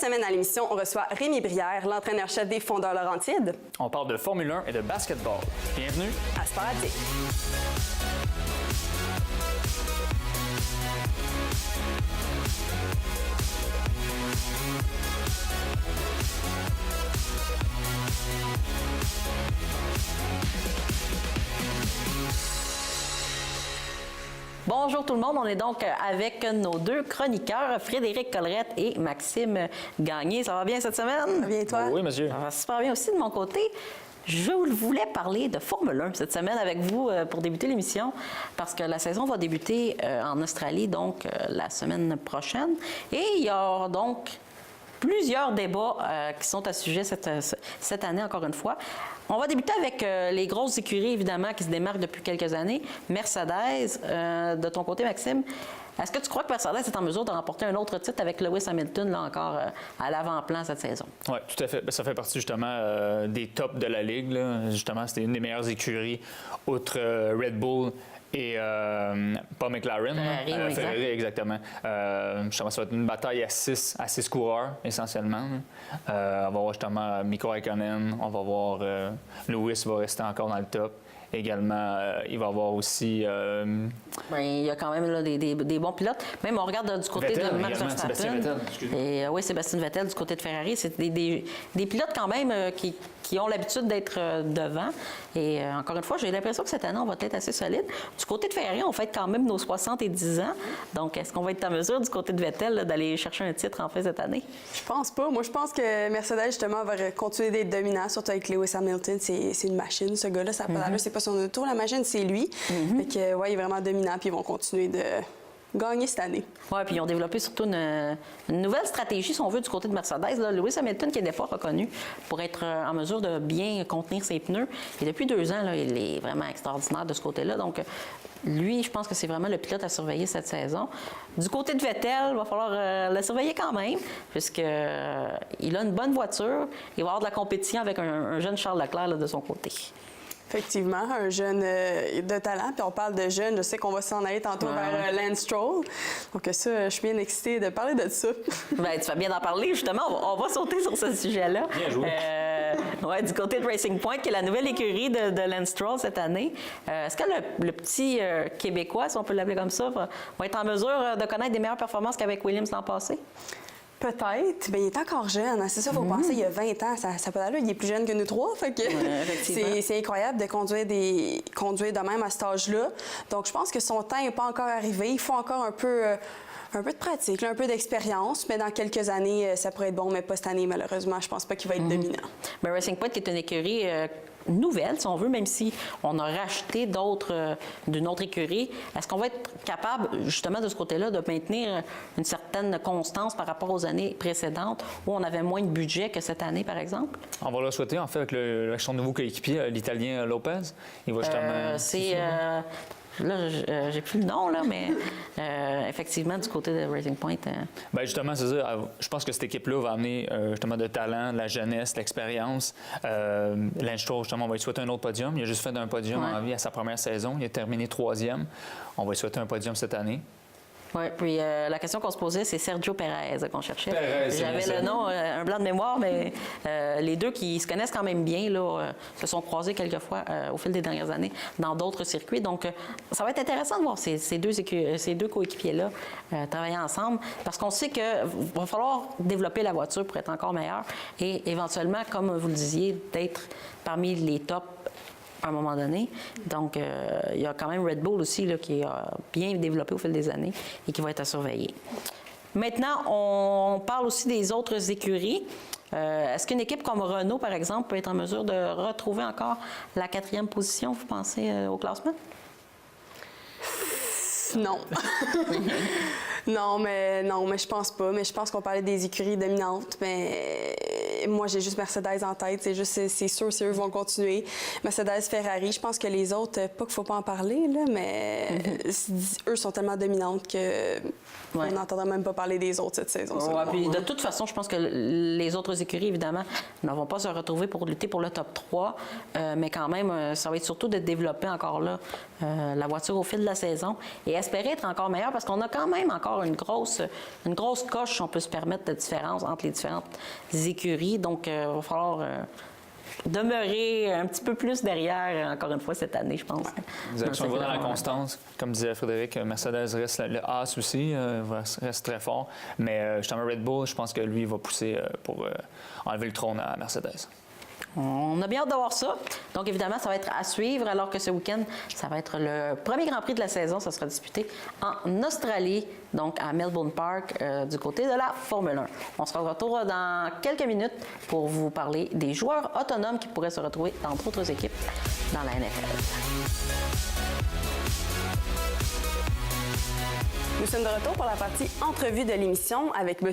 semaine à l'émission, on reçoit Rémi Brière, l'entraîneur-chef des Fondeurs Laurentides. On parle de Formule 1 et de basketball. Bienvenue à Sporadique. Bonjour tout le monde, on est donc avec nos deux chroniqueurs, Frédéric Collerette et Maxime Gagné. Ça va bien cette semaine? Ça va bien toi? Oui, monsieur. Ça va super bien aussi de mon côté. Je voulais parler de Formule 1 cette semaine avec vous pour débuter l'émission parce que la saison va débuter en Australie, donc la semaine prochaine. Et il y aura donc plusieurs débats qui sont à ce sujet cette année, encore une fois. On va débuter avec les grosses écuries, évidemment, qui se démarquent depuis quelques années. Mercedes, de ton côté, Maxime, est-ce que tu crois que Mercedes est en mesure de remporter un autre titre avec Lewis Hamilton, là encore, à l'avant-plan cette saison? Oui, tout à fait. Ça fait partie, justement, des tops de la Ligue. Là. Justement, c'était une des meilleures écuries, outre Red Bull et pas McLaren. Ferrari, Ferrari, exactement. Justement, ça va être une bataille à 6 coureurs, essentiellement. On va voir justement Mikko Räikkönen, on va voir Lewis va rester encore dans le top. Également, il va y avoir aussi... il y a quand même là, des bons pilotes. Même on regarde du côté Vettel, de Max Verstappen. Et oui, Sébastien Vettel du côté de Ferrari. C'est des pilotes quand même qui ont l'habitude d'être devant. Et encore une fois, j'ai l'impression que cette année, on va être assez solide. Du côté de Ferrari, on fête quand même nos 70 ans. Donc, est-ce qu'on va être en mesure du côté de Vettel là, d'aller chercher un titre en fait cette année? Je pense pas. Moi, je pense que Mercedes, justement, va continuer d'être dominant, surtout avec Lewis Hamilton. C'est une machine, ce gars-là. Ça n'a pas d'allure. C'est pas son auto, la machine, c'est lui. Fait que, ouais, il est vraiment dominant, puis ils vont continuer de gagner cette année. Oui, puis ils ont développé surtout une nouvelle stratégie, si on veut, du côté de Mercedes. Là, Lewis Hamilton, qui est des fois reconnu pour être en mesure de bien contenir ses pneus. Et depuis 2 ans, là, il est vraiment extraordinaire de ce côté-là. Donc, lui, je pense que c'est vraiment le pilote à surveiller cette saison. Du côté de Vettel, il va falloir le surveiller quand même, puisqu'il a une bonne voiture. Il va avoir de la compétition avec un jeune Charles Leclerc là, de son côté. Effectivement, un jeune de talent. Puis on parle de jeunes, je sais qu'on va s'en aller tantôt vers Lance Stroll. Donc ça, je suis bien excitée de parler de ça. Bien, tu vas bien en parler, justement. On va sauter sur ce sujet-là. Bien joué. Ouais, du côté de Racing Point, qui est la nouvelle écurie de Lance Stroll cette année. Est-ce que le petit Québécois, si on peut l'appeler comme ça, va être en mesure de connaître des meilleures performances qu'avec Williams l'an passé? Peut-être. Bien, il est encore jeune. Hein? C'est ça, il faut penser, il y a 20 ans. Ça peut aller. Il est plus jeune que nous trois. Fait que c'est incroyable de conduire de même à cet âge-là. Donc, je pense que son temps n'est pas encore arrivé. Il faut encore un peu de pratique, un peu d'expérience. Mais dans quelques années, ça pourrait être bon, mais pas cette année, malheureusement. Je pense pas qu'il va être dominant. Bien, Racing Point, qui est une écurie nouvelle, si on veut, même si on a racheté d'autres d'une autre écurie. Est-ce qu'on va être capable, justement, de ce côté-là, de maintenir une certaine constance par rapport aux années précédentes où on avait moins de budget que cette année, par exemple? On va le souhaiter, en fait, avec son nouveau coéquipier, l'Italien Lopez. Il va justement... Là, j'ai plus le nom, là, mais effectivement, du côté de Racing Point. Bien, justement, c'est ça. Je pense que cette équipe-là va amener justement de talent, de la jeunesse, de l'expérience. Lance Stroll, justement, on va lui souhaiter un autre podium. Il a juste fait un podium en vie à sa première saison. Il a terminé 3e. On va lui souhaiter un podium cette année. Oui, puis la question qu'on se posait, c'est Sergio Pérez qu'on cherchait. J'avais le nom, un blanc de mémoire, mais les deux qui se connaissent quand même bien, là, se sont croisés quelques fois au fil des dernières années dans d'autres circuits. Donc, ça va être intéressant de voir ces deux coéquipiers-là travailler ensemble, parce qu'on sait qu'il va falloir développer la voiture pour être encore meilleur et éventuellement, comme vous le disiez, d'être parmi les tops à un moment donné. Donc, il y a quand même Red Bull aussi là, qui a bien développé au fil des années et qui va être à surveiller. Maintenant, on parle aussi des autres écuries. Est-ce qu'une équipe comme Renault, par exemple, peut être en mesure de retrouver encore la 4e position, vous pensez, au classement? Non. non, mais je pense pas. Mais je pense qu'on parlait des écuries dominantes. Mais moi, j'ai juste Mercedes en tête. C'est sûr, c'est eux qui vont continuer. Mercedes, Ferrari, je pense que les autres, pas qu'il ne faut pas en parler, là, mais eux sont tellement dominantes que on n'entendra même pas parler des autres cette saison. Puis de toute façon, je pense que les autres écuries, évidemment, ne vont pas se retrouver pour lutter pour le top 3, mais quand même, ça va être surtout de développer encore là la voiture au fil de la saison et espérer être encore meilleur parce qu'on a quand même encore une grosse coche, si on peut se permettre, de différence entre les différentes écuries. Donc, il va falloir demeurer un petit peu plus derrière, encore une fois, cette année, je pense. Exact. Si on va dans la constance, comme disait Frédéric, Mercedes reste le Haas aussi, reste très fort. Mais justement, Red Bull, je pense que lui, va pousser pour enlever le trône à Mercedes. On a bien hâte de voir ça. Donc, évidemment, ça va être à suivre, alors que ce week-end, ça va être le premier Grand Prix de la saison. Ça sera disputé en Australie, donc à Melbourne Park, du côté de la Formule 1. On sera de retour dans quelques minutes pour vous parler des joueurs autonomes qui pourraient se retrouver dans d'autres équipes dans la NFL. Nous sommes de retour pour la partie entrevue de l'émission avec M.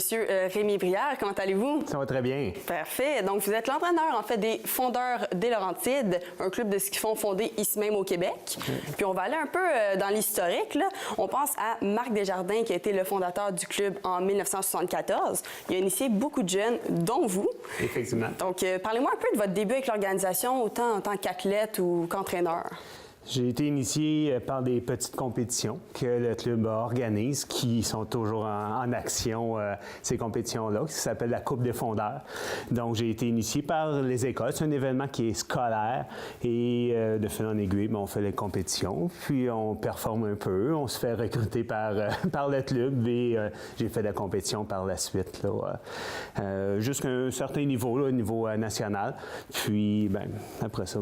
Rémi Brière. Comment allez-vous? Ça va très bien. Parfait. Donc, vous êtes l'entraîneur, en fait, des Fondeurs des Laurentides, un club de ski de fond fondé ici même au Québec. Puis, on va aller un peu dans l'historique, là. On pense à Marc Desjardins, qui a été le fondateur du club en 1974. Il a initié beaucoup de jeunes, dont vous. Effectivement. Donc, parlez-moi un peu de votre début avec l'organisation, autant en tant qu'athlète ou qu'entraîneur. J'ai été initié par des petites compétitions que le club organise, qui sont toujours en action, ces compétitions-là, qui s'appelle la Coupe des Fondeurs. Donc, j'ai été initié par les écoles. C'est un événement qui est scolaire et de fil en aiguille, on fait les compétitions, puis on performe un peu, on se fait recruter par le club et j'ai fait de la compétition par la suite, jusqu'à un certain niveau, au niveau national. Puis, après ça,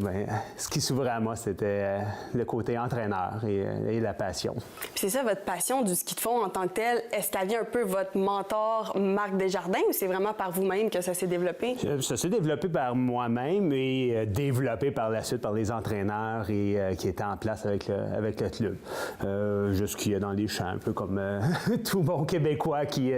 ce qui s'ouvrait à moi, c'était le côté entraîneur et la passion. Puis c'est ça, votre passion du ski de fond en tant que tel, est-ce qu'elle vient un peu votre mentor Marc Desjardins ou c'est vraiment par vous-même que ça s'est développé? Ça s'est développé par moi-même et développé par la suite par les entraîneurs qui étaient en place avec le club. Jusqu'il y a dans les champs, un peu comme tout bon Québécois qui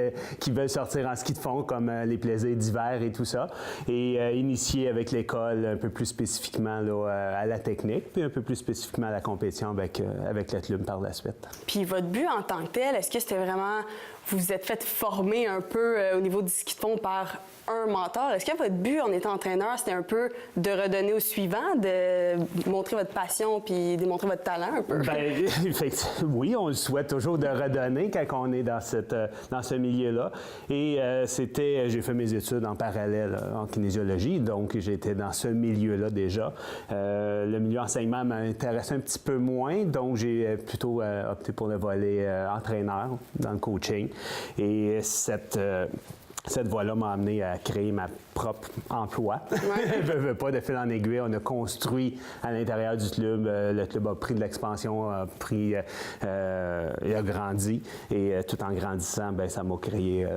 veulent sortir en ski de fond, comme les plaisirs d'hiver et tout ça. Et initié avec l'école un peu plus spécifiquement à la technique, puis un peu plus spécifiquement à la compétition avec le club par la suite. Puis votre but en tant que tel, est-ce que c'était vraiment... Vous vous êtes fait former un peu au niveau du ski de fond par un mentor. Est-ce que votre but en étant entraîneur, c'était un peu de redonner au suivant, de montrer votre passion puis démontrer votre talent un peu? Oui, on le souhaite toujours de redonner quand on est dans ce milieu-là. Et j'ai fait mes études en parallèle en kinésiologie, donc j'étais dans ce milieu-là déjà. Le milieu enseignement m'intéressait un petit peu moins, donc j'ai plutôt opté pour le volet entraîneur dans le coaching. Et cette voie-là m'a amené à créer ma propre emploi. Ouais. Pas de fil en aiguille. On a construit à l'intérieur du club. Le club a pris de l'expansion, il a grandi. Et tout en grandissant, ça m'a créé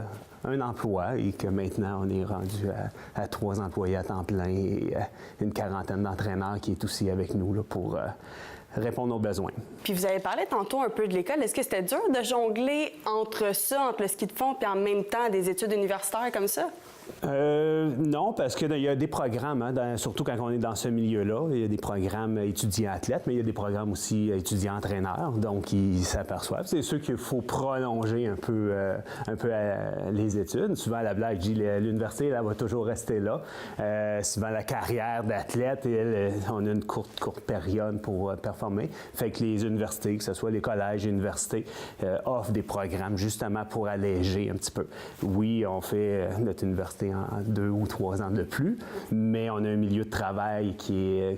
un emploi et que maintenant, on est rendu à 3 employés à temps plein et une quarantaine d'entraîneurs qui est aussi avec nous là, pour répondre aux besoins. Puis vous avez parlé tantôt un peu de l'école. Est-ce que c'était dur de jongler entre le ski de fond, puis en même temps des études universitaires comme ça? Non, parce qu'il y a des programmes, surtout quand on est dans ce milieu-là. Il y a des programmes étudiants-athlètes, mais il y a des programmes aussi étudiants-entraîneurs. Donc, ils s'aperçoivent. C'est sûr qu'il faut prolonger un peu les études. Souvent, la blague, je dis, l'université, elle va toujours rester là. Souvent, la carrière d'athlète, on a une courte période pour performer. Fait que les universités, que ce soit les collèges et universités, offrent des programmes justement pour alléger un petit peu. Oui, on fait notre université en 2 ou 3 ans de plus, mais on a un milieu de travail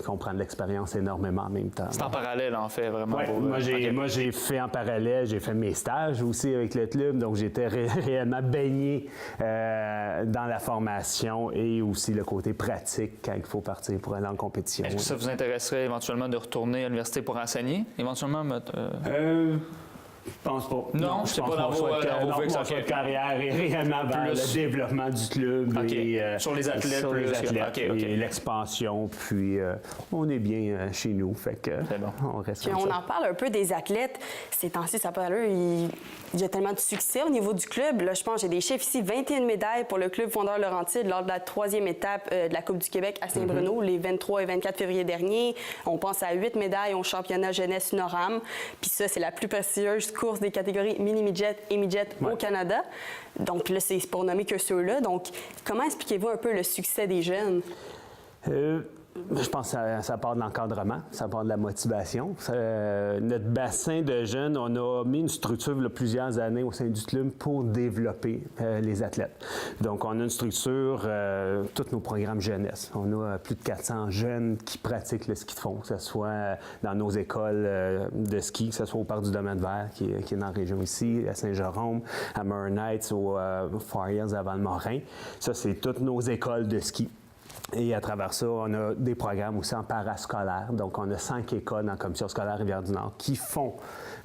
qu'on prend de l'expérience énormément en même temps. C'est en parallèle, en fait, vraiment. Ouais, moi, j'ai fait en parallèle, j'ai fait mes stages aussi avec le club, donc j'étais réellement baigné dans la formation et aussi le côté pratique quand il faut partir pour aller en compétition. Est-ce que ça vous intéresserait éventuellement de retourner à l'université pour enseigner, éventuellement? Je pense pas. Non, c'est pas dans vos choix fixes, de carrière est réellement vers le développement du club. Okay. Sur les athlètes. Sur les athlètes Okay. et l'expansion. Puis on est bien chez nous. Fait que on reste puis comme on ça. en parle un peu des athlètes. Ces temps-ci, ça peut aller. Il y a tellement de succès au niveau du club. Là, je pense j'ai des chiffres ici. 21 médailles pour le club Fondeur Laurentide lors de la 3e étape de la Coupe du Québec à Saint-Bruno, les 23 et 24 février dernier. On pense à 8 médailles au championnat jeunesse NORAM. Puis ça, c'est la plus prestigieuse course des catégories mini-midget et midget au Canada. Donc là, c'est pour nommer que ceux-là. Donc, comment expliquez-vous un peu le succès des jeunes? Je pense que ça part de l'encadrement, ça part de la motivation. Notre bassin de jeunes, on a mis une structure il y a plusieurs années au sein du club pour développer les athlètes. Donc, on a une structure, tous nos programmes jeunesse. On a plus de 400 jeunes qui pratiquent le ski de fond, que ce soit dans nos écoles de ski, que ce soit au Parc du Domaine Vert, qui est dans la région ici, à Saint-Jérôme, à Murray Heights, au Far Hills à Valmorin. Ça, c'est toutes nos écoles de ski. Et à travers ça, on a des programmes aussi en parascolaire. Donc, on a 5 écoles dans la commission scolaire Rivière-du-Nord qui font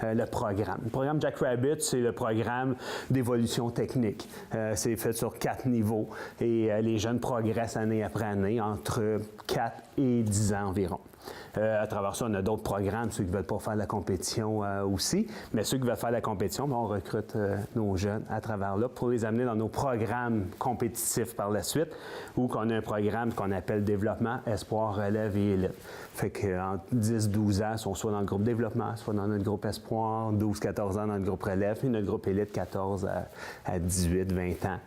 le programme. Le programme Jack Rabbit, c'est le programme d'évolution technique. C'est fait sur 4 niveaux et les jeunes progressent année après année entre 4 et 10 ans environ. À travers ça, on a d'autres programmes, ceux qui ne veulent pas faire la compétition aussi. Mais ceux qui veulent faire la compétition, on recrute nos jeunes à travers là pour les amener dans nos programmes compétitifs par la suite, ou qu'on a un programme qu'on appelle développement, espoir, relève et élite. Fait qu'en 10-12 ans, ils sont soit dans le groupe développement, soit dans notre groupe espoir, 12-14 ans dans le groupe relève, et notre groupe élite, 14 à 18-20 ans,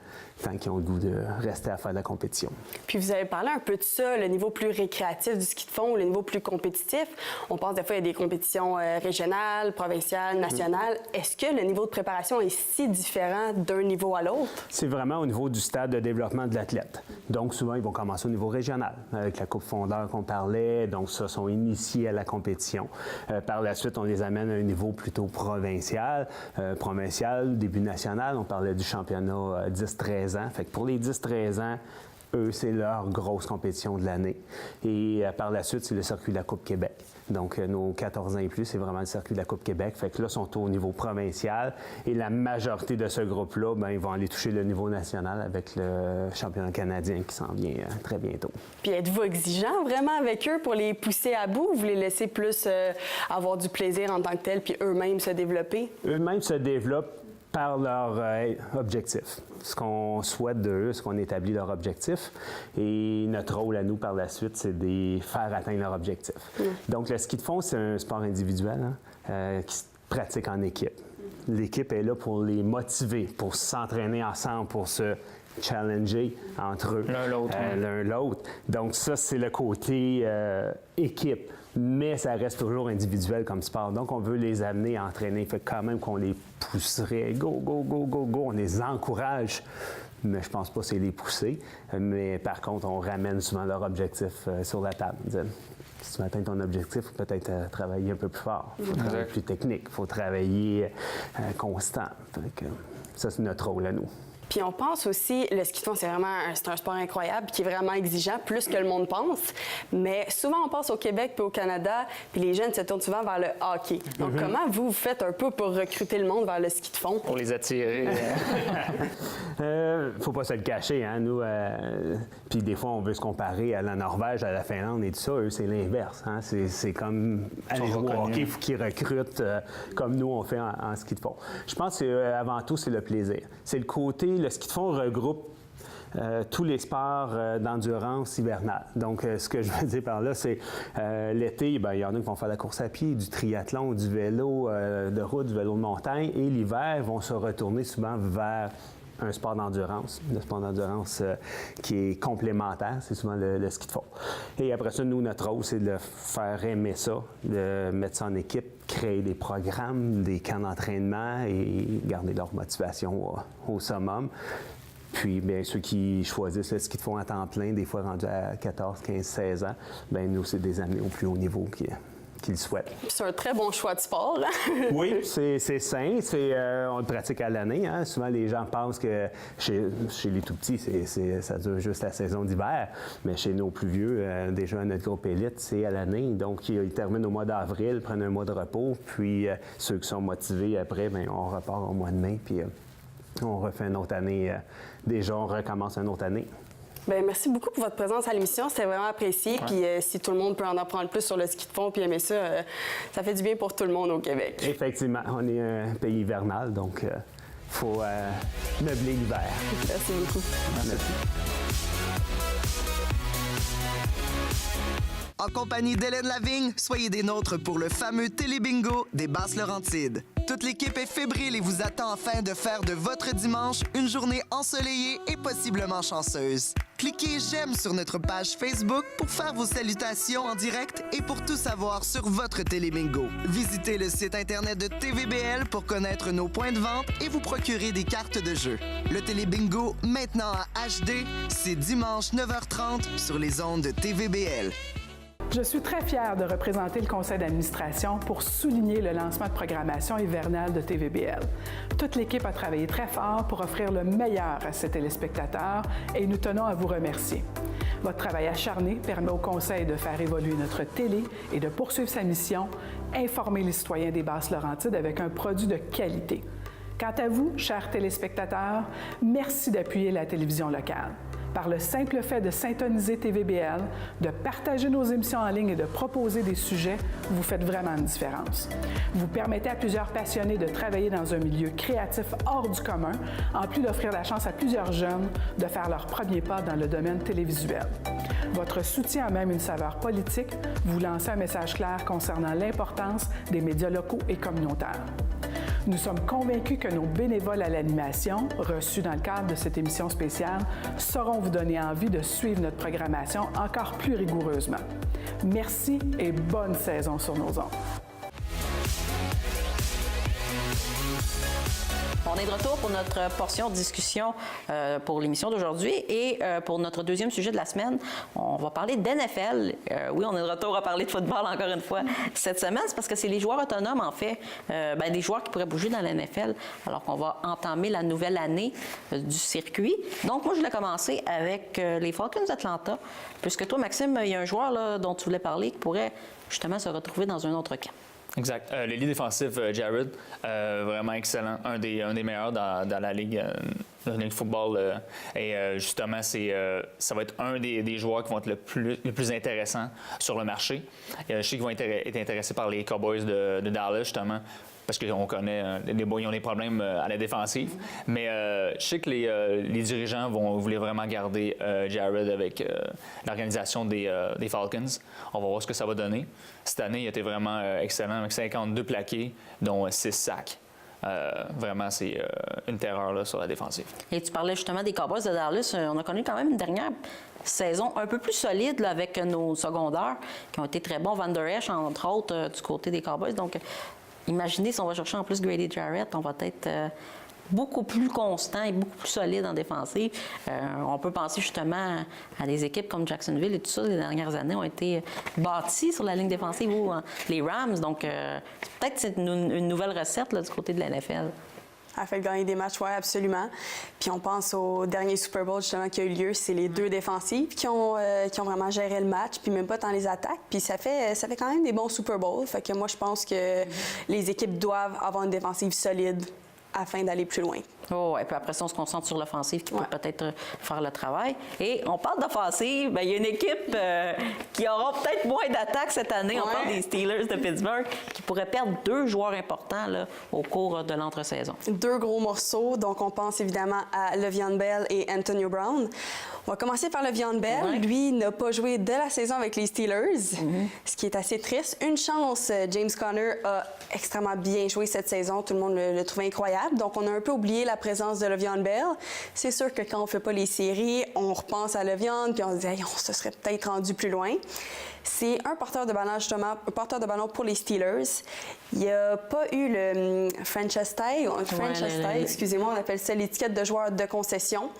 tant qu'ils ont le goût de rester à faire de la compétition. Puis vous avez parlé un peu de ça, le niveau plus récréatif du ski de fond, le niveau plus compétitif. On pense des fois qu'il y a des compétitions régionales, provinciales, nationales. Est-ce que le niveau de préparation est si différent d'un niveau à l'autre? C'est vraiment au niveau du stade de développement de l'athlète. Donc souvent, ils vont commencer au niveau régional, avec la Coupe Fondeur qu'on parlait. Donc ça, sont initiés à la compétition. Par la suite, on les amène à un niveau plutôt provincial. Provincial, début national, on parlait du championnat 10-13 ans. Fait que pour les 10-13 ans, eux, c'est leur grosse compétition de l'année. Et par la suite, c'est le circuit de la Coupe Québec. Donc, nos 14 ans et plus, c'est vraiment le circuit de la Coupe Québec. Fait que là, ils sont au niveau provincial. Et la majorité de ce groupe-là, bien, ils vont aller toucher le niveau national avec le championnat canadien qui s'en vient très bientôt. Puis êtes-vous exigeant vraiment avec eux pour les pousser à bout ou vous les laissez plus avoir du plaisir en tant que tel puis eux-mêmes se développer? Eux-mêmes se développent par leur objectif. Ce qu'on souhaite d'eux, ce qu'on établit leur objectif. Et notre rôle à nous par la suite, c'est de les faire atteindre leur objectif. Donc, le ski de fond, c'est un sport individuel qui se pratique en équipe. L'équipe est là pour les motiver, pour s'entraîner ensemble, pour se challenger entre eux. L'un l'autre. Donc, ça, c'est le côté équipe. Mais ça reste toujours individuel comme sport. Donc, on veut les amener à entraîner. Fait quand même qu'on les pousserait. Go, go, go, go, go. On les encourage. Mais je pense pas que c'est les pousser. Mais par contre, on ramène souvent leur objectif sur la table. Si tu veux atteindre ton objectif, il faut peut-être travailler un peu plus fort. Il faut travailler plus technique. Il faut travailler constant. Fait que, ça, c'est notre rôle à nous. Puis on pense aussi, le ski de fond, c'est un sport incroyable qui est vraiment exigeant, plus que le monde pense. Mais souvent, on pense au Québec puis au Canada, puis les jeunes se tournent souvent vers le hockey. Donc, comment vous faites un peu pour recruter le monde vers le ski de fond? Pour les attirer. Faut pas se le cacher, hein, nous. Puis des fois, on veut se comparer à la Norvège, à la Finlande et tout ça. Eux, c'est l'inverse. Hein. C'est comme aller jouer au hockey, il faut qu'ils recrutent comme nous, on fait en ski de fond. Je pense qu'avant tout, c'est le plaisir. C'est le côté... Le ski de fond regroupe tous les sports d'endurance hivernale. Donc, ce que je veux dire par là, c'est l'été, bien, il y en a qui vont faire la course à pied, du triathlon, du vélo de route, du vélo de montagne. Et l'hiver, ils vont se retourner souvent vers un sport d'endurance, le sport d'endurance qui est complémentaire, c'est souvent le ski de fond. Et après ça, nous, notre rôle, c'est de faire aimer ça, de mettre ça en équipe, créer des programmes, des camps d'entraînement et garder leur motivation au summum. Puis, bien, ceux qui choisissent le ski de fond à temps plein, des fois rendus à 14, 15, 16 ans, bien, nous, c'est des amener au plus haut niveau qu'ils souhaitent. C'est un très bon choix de sport. Oui, c'est sain. On le pratique à l'année. Hein. Souvent, les gens pensent que chez les tout-petits, ça dure juste la saison d'hiver. Mais chez nos plus vieux, déjà notre groupe élite, c'est à l'année. Donc, ils terminent au mois d'avril, prennent un mois de repos. Puis, ceux qui sont motivés après, bien, on repart au mois de mai. Puis, on refait une autre année. Déjà, on recommence une autre année. Bien, merci beaucoup pour votre présence à l'émission. C'était vraiment apprécié. Ouais. Puis si tout le monde peut en apprendre plus sur le ski de fond puis aimer ça, ça fait du bien pour tout le monde au Québec. Effectivement. On est un pays hivernal, donc il faut meubler l'hiver. Merci beaucoup. Merci. En compagnie d'Hélène Lavigne, soyez des nôtres pour le fameux Télébingo des Basses-Laurentides. Toute l'équipe est fébrile et vous attend afin de faire de votre dimanche une journée ensoleillée et possiblement chanceuse. Cliquez j'aime sur notre page Facebook pour faire vos salutations en direct et pour tout savoir sur votre Télébingo. Visitez le site internet de TVBL pour connaître nos points de vente et vous procurer des cartes de jeu. Le Télébingo, maintenant à HD, c'est dimanche 9h30 sur les ondes de TVBL. Je suis très fière de représenter le conseil d'administration pour souligner le lancement de programmation hivernale de TVBL. Toute l'équipe a travaillé très fort pour offrir le meilleur à ses téléspectateurs et nous tenons à vous remercier. Votre travail acharné permet au conseil de faire évoluer notre télé et de poursuivre sa mission, informer les citoyens des Basses-Laurentides avec un produit de qualité. Quant à vous, chers téléspectateurs, merci d'appuyer la télévision locale. Par le simple fait de syntoniser TVBL, de partager nos émissions en ligne et de proposer des sujets, vous faites vraiment une différence. Vous permettez à plusieurs passionnés de travailler dans un milieu créatif hors du commun, en plus d'offrir la chance à plusieurs jeunes de faire leur premier pas dans le domaine télévisuel. Votre soutien a même une saveur politique. Vous lancez un message clair concernant l'importance des médias locaux et communautaires. Nous sommes convaincus que nos bénévoles à l'animation, reçus dans le cadre de cette émission spéciale, sauront vous donner envie de suivre notre programmation encore plus rigoureusement. Merci et bonne saison sur nos ondes. On est de retour pour notre portion de discussion pour l'émission d'aujourd'hui et pour notre deuxième sujet de la semaine, on va parler d'NFL. Oui, on est de retour à parler de football encore une fois cette semaine. C'est parce que c'est les joueurs autonomes, en fait, des joueurs qui pourraient bouger dans la NFL alors qu'on va entamer la nouvelle année du circuit. Donc, moi, je voulais commencer avec les Falcons d'Atlanta, puisque toi, Maxime, il y a un joueur là, dont tu voulais parler qui pourrait justement se retrouver dans un autre camp. Exact. L'ailier défensif, Jared, vraiment excellent. Un des meilleurs dans la Ligue football. Et justement, ça va être un des joueurs qui vont être le plus intéressant sur le marché. Je sais qu'ils vont être intéressés par les Cowboys de Dallas, justement, parce qu'on connaît, les boys ont des problèmes à la défensive. Mais je sais que les dirigeants vont vouloir vraiment garder Jared avec l'organisation des Falcons. On va voir ce que ça va donner. Cette année, il était vraiment excellent, avec 52 plaqués, dont 6 sacs. Vraiment, c'est une terreur là, sur la défensive. Et tu parlais justement des Cowboys de Dallas. On a connu quand même une dernière saison un peu plus solide là, avec nos secondaires qui ont été très bons. Van Der Esch, entre autres, du côté des Cowboys. Donc, imaginez si on va chercher en plus Grady Jarrett, on va être beaucoup plus constant et beaucoup plus solide en défensive. On peut penser justement à des équipes comme Jacksonville et tout ça, les dernières années ont été bâties sur la ligne défensive ou les Rams. Donc, peut-être que c'est une nouvelle recette là, du côté de la NFL. Elle fait gagner des matchs, oui, absolument. Puis on pense au dernier Super Bowl justement qui a eu lieu, c'est les deux défensives qui ont vraiment géré le match, puis même pas tant les attaques. Puis ça fait quand même des bons Super Bowls. Fait que moi, je pense que les équipes doivent avoir une défensive solide afin d'aller plus loin. Oh, et puis après ça, on se concentre sur l'offensive qui peut peut-être faire le travail. Et on parle d'offensive, bien, il y a une équipe qui aura peut-être moins d'attaques cette année. On parle des Steelers de Pittsburgh qui pourraient perdre 2 joueurs importants là, au cours de l'entre-saison. 2 gros morceaux. Donc, on pense évidemment à Le'Veon Bell et Antonio Brown. On va commencer par Le'Veon Bell. Ouais. Lui n'a pas joué de la saison avec les Steelers, ce qui est assez triste. Une chance, James Conner a extrêmement bien joué cette saison. Tout le monde le trouvait incroyable. Donc, on a un peu oublié la présence de Le'Veon Bell. C'est sûr que quand on ne fait pas les séries, on repense à Le'Veon puis on se dit hey, on se serait peut-être rendu plus loin. C'est un porteur de ballon, justement, un porteur de ballon pour les Steelers. Il n'y a pas eu le franchise tag, excusez-moi, on appelle ça l'étiquette de joueur de concession.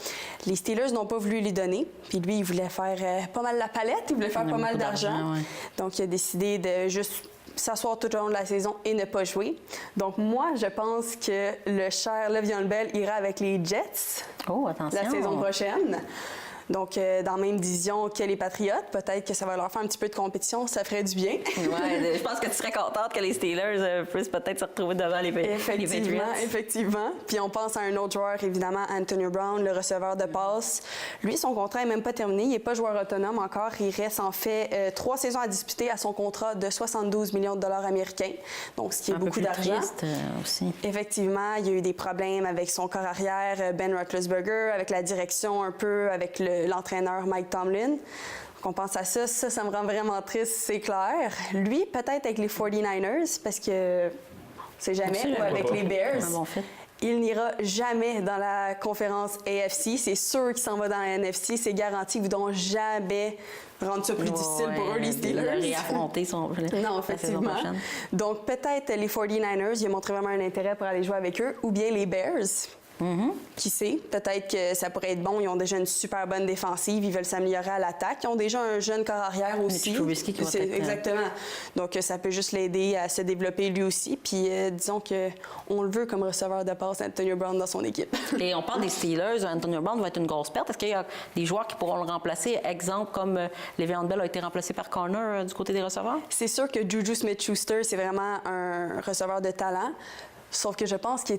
Les Steelers n'ont pas voulu lui donner. Puis lui, il voulait faire pas mal la palette, il voulait faire pas mal d'argent. Donc, il a décidé de juste s'asseoir tout au long de la saison et ne pas jouer. Donc, moi, je pense que le cher Le'Veon Bell ira avec les Jets la saison prochaine. Donc, dans la même division que les Patriots, peut-être que ça va leur faire un petit peu de compétition, ça ferait du bien. Oui, je pense que tu serais contente que les Steelers puissent peut-être se retrouver devant les Patriots. Effectivement. Puis on pense à un autre joueur, évidemment, Antonio Brown, le receveur de passe. Lui, son contrat n'est même pas terminé. Il n'est pas joueur autonome encore. Il reste en fait 3 saisons à disputer à son contrat de 72 millions de dollars américains. Donc, ce qui est beaucoup d'argent. Aussi. Effectivement, il y a eu des problèmes avec son corps arrière, Ben Roethlisberger, avec la direction un peu, avec l'entraîneur Mike Tomlin. Donc, on pense à ça. Ça me rend vraiment triste, c'est clair. Lui, peut-être avec les 49ers, parce que c'est jamais, ou avec les Bears. Il n'ira jamais dans la conférence AFC. C'est sûr qu'il s'en va dans la NFC. C'est garanti qu'ils ne voudront jamais rendre ça plus difficile pour eux, les Steelers. De réaffronter son Non, effectivement. Donc, peut-être les 49ers, ils ont montré vraiment un intérêt pour aller jouer avec eux, ou bien les Bears. Qui sait? Peut-être que ça pourrait être bon. Ils ont déjà une super bonne défensive. Ils veulent s'améliorer à l'attaque. Ils ont déjà un jeune corps arrière aussi. Exactement. Donc, ça peut juste l'aider à se développer lui aussi. Puis, disons qu'on le veut comme receveur de passe, Antonio Brown, dans son équipe. Et on parle des Steelers. Antonio Brown va être une grosse perte. Est-ce qu'il y a des joueurs qui pourront le remplacer? Exemple, comme Le'Veon Bell a été remplacé par Connor du côté des receveurs? C'est sûr que Juju Smith-Schuster, c'est vraiment un receveur de talent. Sauf que je pense qu'il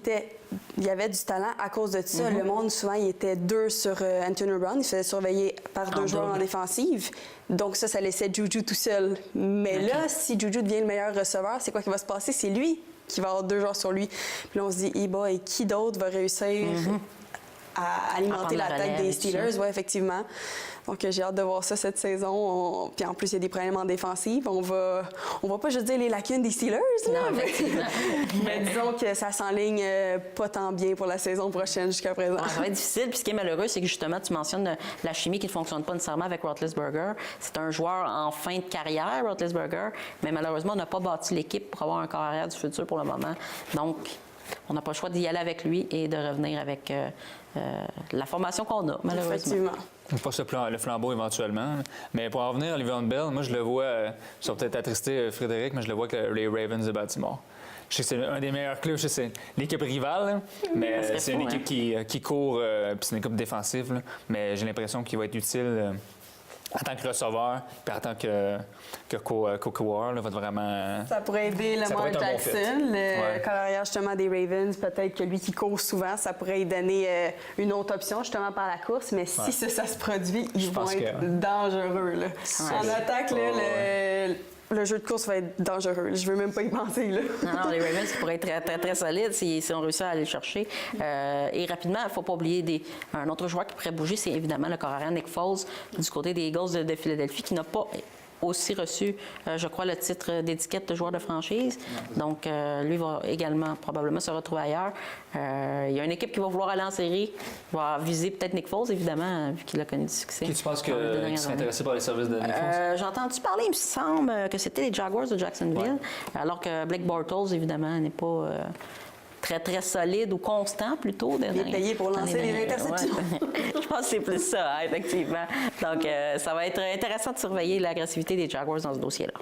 y avait du talent à cause de ça. Le monde, souvent, il était 2 sur Antonio Brown. Il se faisait surveiller par 2 joueurs en défensive. Donc ça laissait Juju tout seul. Mais là, si Juju devient le meilleur receveur, c'est quoi qui va se passer? C'est lui qui va avoir 2 joueurs sur lui. Puis là, on se dit, et qui d'autre va réussir à alimenter l'attaque des Steelers? Oui, effectivement. Donc, j'ai hâte de voir ça cette saison. Puis en plus, il y a des problèmes en défensive. On va pas juste dire les lacunes des Steelers, là, mais disons que ça s'enligne pas tant bien pour la saison prochaine jusqu'à présent. Ça va être difficile. Puis ce qui est malheureux, c'est que justement, tu mentionnes la chimie qui ne fonctionne pas nécessairement avec Roethlisberger. C'est un joueur en fin de carrière, Roethlisberger, mais malheureusement, on n'a pas bâti l'équipe pour avoir un carrière du futur pour le moment. Donc, on n'a pas le choix d'y aller avec lui et de revenir avec la formation qu'on a, malheureusement. Effectivement. Pas le flambeau éventuellement. Mais pour en revenir à Le'Veon Bell, moi, je le vois, ça va peut-être attrister Frédéric, mais je le vois avec les Ravens de Baltimore. Je sais que c'est un des meilleurs clubs, je sais, c'est l'équipe rivale, mais c'est une équipe qui court, puis c'est une équipe défensive, mais j'ai l'impression qu'il va être utile en tant que receveur, puis en tant que co-coureur, va être vraiment... Ça pourrait aider Lamar Jackson, le corps arrière justement des Ravens. Peut-être que lui qui court souvent, ça pourrait lui donner une autre option justement par la course. Mais si ça se produit, ils vont être dangereux. Là. En attaque, le jeu de course va être dangereux. Je veux même pas y penser. Là. Non, les Ravens pourraient être très, très, très solides si on réussit à aller le chercher. Et rapidement, il ne faut pas oublier un autre joueur qui pourrait bouger, c'est évidemment le corps arrière Nick Foles du côté des Eagles de Philadelphie, qui n'a pas aussi reçu, je crois, le titre d'étiquette de joueur de franchise. Donc, lui va également probablement se retrouver ailleurs. Il y a une équipe qui va vouloir aller en série, va viser peut-être Nick Foles, évidemment, vu qu'il a connu du succès. Qui tu penses qu'il serait intéressé par les services de Nick Foles? J'ai entendu parler, il me semble, que c'était les Jaguars de Jacksonville, alors que Blake Bortles, évidemment, n'est pas... très, très solide ou constant, plutôt. Il est payé pour lancer les interceptions. Je pense que c'est plus ça, effectivement. Donc, ça va être intéressant de surveiller l'agressivité des Jaguars dans ce dossier-là.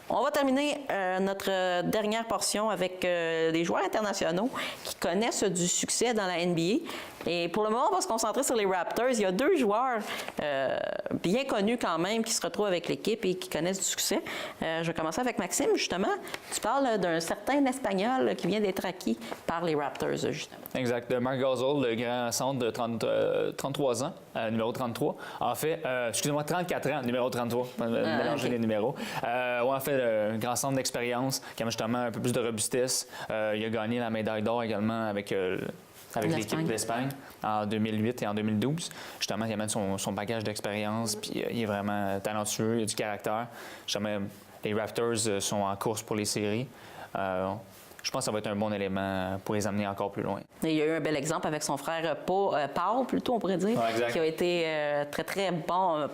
On va terminer notre dernière portion avec des joueurs internationaux qui connaissent du succès dans la NBA. Et pour le moment, on va se concentrer sur les Raptors. Il y a 2 joueurs bien connus quand même qui se retrouvent avec l'équipe et qui connaissent du succès. Je vais commencer avec Maxime, justement. Tu parles d'un certain Espagnol qui vient d'être acquis par les Raptors, justement. Exact. Marc Gasol, le grand centre de 33 ans, numéro 33. En fait, excusez-moi, 34 ans, numéro 33. Mélanger les numéros. En fait, un grand centre d'expérience qui a justement un peu plus de robustesse. Il a gagné la médaille d'or également avec l'équipe d'Espagne en 2008 et en 2012. Justement, il amène son bagage d'expérience, puis il est vraiment talentueux, il a du caractère. Justement, les Raptors sont en course pour les séries. Je pense que ça va être un bon élément pour les amener encore plus loin. Et il y a eu un bel exemple avec son frère Paul, plutôt, on pourrait dire, qui a été très, très bon,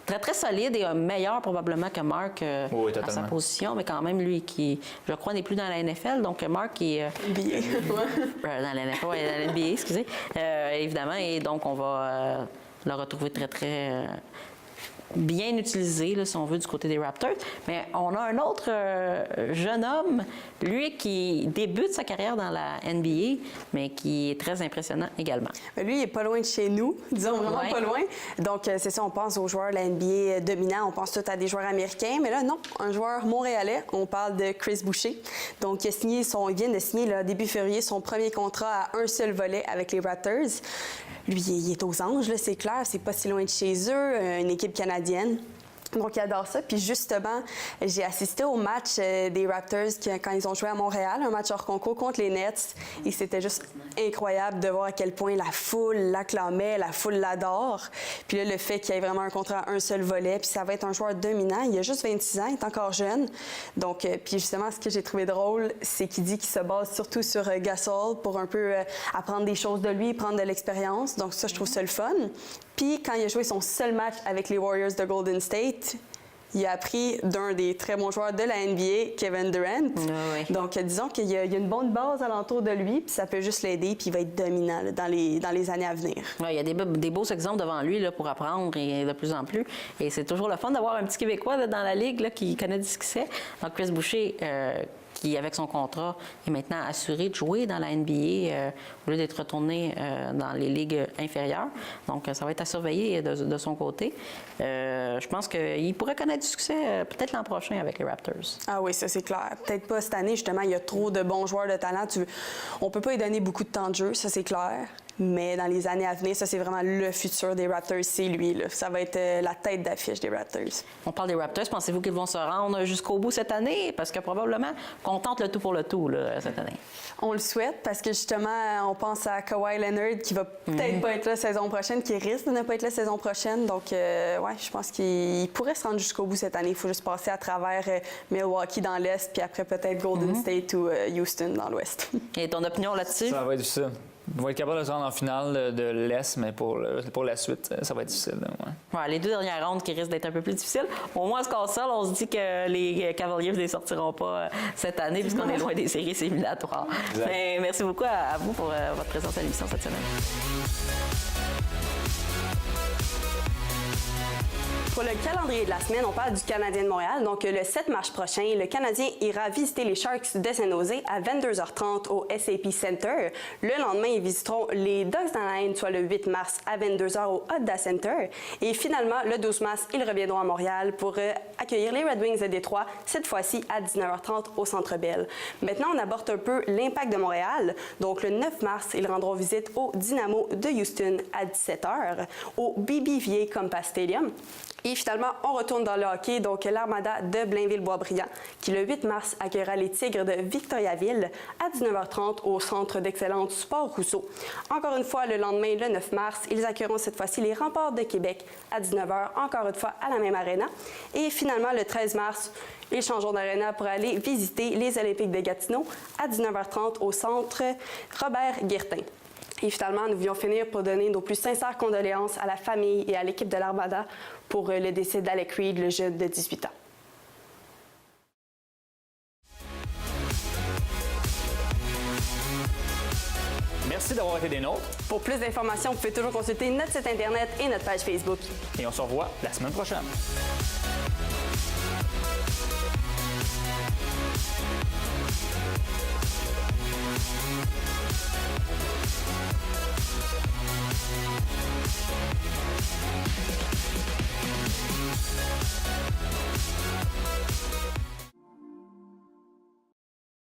très, très solide et meilleur probablement que Marc à sa position, mais quand même, lui, qui, je crois, n'est plus dans la NFL. Donc, Marc qui est dans la NFL, dans la NBA, excusez, évidemment. Et donc, on va le retrouver très, très bien utilisé, là, si on veut, du côté des Raptors. Mais on a un autre jeune homme, lui, qui débute sa carrière dans la NBA, mais qui est très impressionnant également. Lui, il est pas loin de chez nous, disons vraiment pas loin. Donc, c'est ça, on pense aux joueurs de la NBA dominants, on pense tout à des joueurs américains, mais là, non, un joueur montréalais, on parle de Chris Boucher. Donc, il vient de signer, là, début février, son premier contrat à un seul volet avec les Raptors. Lui, il est aux Anges, là, c'est clair, c'est pas si loin de chez eux, une équipe canadienne. Donc, il adore ça. Puis justement, j'ai assisté au match des Raptors quand ils ont joué à Montréal, un match hors concours contre les Nets. Et c'était juste incroyable de voir à quel point la foule l'acclamait, la foule l'adore. Puis là, le fait qu'il y ait vraiment un contrat à un seul volet, puis ça va être un joueur dominant. Il a juste 26 ans, il est encore jeune. Donc, puis justement, ce que j'ai trouvé drôle, c'est qu'il dit qu'il se base surtout sur Gasol pour un peu apprendre des choses de lui, prendre de l'expérience. Donc ça, je trouve ça le fun. Puis, quand il a joué son seul match avec les Warriors de Golden State, il a appris d'un des très bons joueurs de la NBA, Kevin Durant. Oui. Donc, disons qu'il y a une bonne base alentour de lui, puis ça peut juste l'aider, puis il va être dominant là, dans les années à venir. Oui, il y a des beaux exemples devant lui là, pour apprendre et de plus en plus. Et c'est toujours le fun d'avoir un petit Québécois là, dans la Ligue là, qui connaît du succès. Donc, Chris Boucher, qui, avec son contrat, est maintenant assuré de jouer dans la NBA au lieu d'être retourné dans les ligues inférieures. Donc, ça va être à surveiller de son côté. Je pense qu'il pourrait connaître du succès peut-être l'an prochain avec les Raptors. Ah oui, ça c'est clair. Peut-être pas cette année, justement, il y a trop de bons joueurs de talent. On peut pas lui donner beaucoup de temps de jeu, ça c'est clair. Mais dans les années à venir, ça c'est vraiment le futur des Raptors, c'est lui. Là. Ça va être la tête d'affiche des Raptors. On parle des Raptors, pensez-vous qu'ils vont se rendre jusqu'au bout cette année? Parce que probablement qu'on tente le tout pour le tout là, cette année. On le souhaite parce que justement, on pense à Kawhi Leonard qui va peut-être pas être là la saison prochaine, qui risque de ne pas être là la saison prochaine. Donc, ouais, je pense qu'il pourrait se rendre jusqu'au bout cette année. Il faut juste passer à travers Milwaukee dans l'Est, puis après peut-être Golden State ou Houston dans l'Ouest. Et ton opinion là-dessus? Ça va être difficile. On va être capable de se rendre en finale de l'Est, mais pour la suite, ça va être difficile. Ouais, les deux dernières rondes qui risquent d'être un peu plus difficiles. Au moins, à ce cas-là, on se dit que les Cavaliers ne les sortiront pas cette année puisqu'on est loin des séries éliminatoires. Mais merci beaucoup à vous pour votre présence à l'émission cette semaine. Pour le calendrier de la semaine, on parle du Canadien de Montréal. Donc, le 7 mars prochain, le Canadien ira visiter les Sharks de San Jose à 22h30 au SAP Center. Le lendemain, ils visiteront les Ducks d'Anaheim, soit le 8 mars à 22h au Honda Center. Et finalement, le 12 mars, ils reviendront à Montréal pour accueillir les Red Wings de Détroit, cette fois-ci à 19h30 au Centre Bell. Maintenant, on aborde un peu l'Impact de Montréal. Donc, le 9 mars, ils rendront visite au Dynamo de Houston à 17h au BBVA Compass Stadium. Et finalement, on retourne dans le hockey, donc l'Armada de Blainville-Boisbriand, qui le 8 mars accueillera les Tigres de Victoriaville à 19h30 au Centre d'excellence Sport Rousseau. Encore une fois, le lendemain, le 9 mars, ils accueilleront cette fois-ci les Remparts de Québec à 19h, encore une fois à la même aréna. Et finalement, le 13 mars, ils changeront d'aréna pour aller visiter les Olympiques de Gatineau à 19h30 au Centre Robert-Guertin. Et finalement, nous voulions finir pour donner nos plus sincères condoléances à la famille et à l'équipe de l'Armada pour le décès d'Alec Reed, le jeune de 18 ans. Merci d'avoir été des nôtres. Pour plus d'informations, vous pouvez toujours consulter notre site Internet et notre page Facebook. Et on se revoit la semaine prochaine.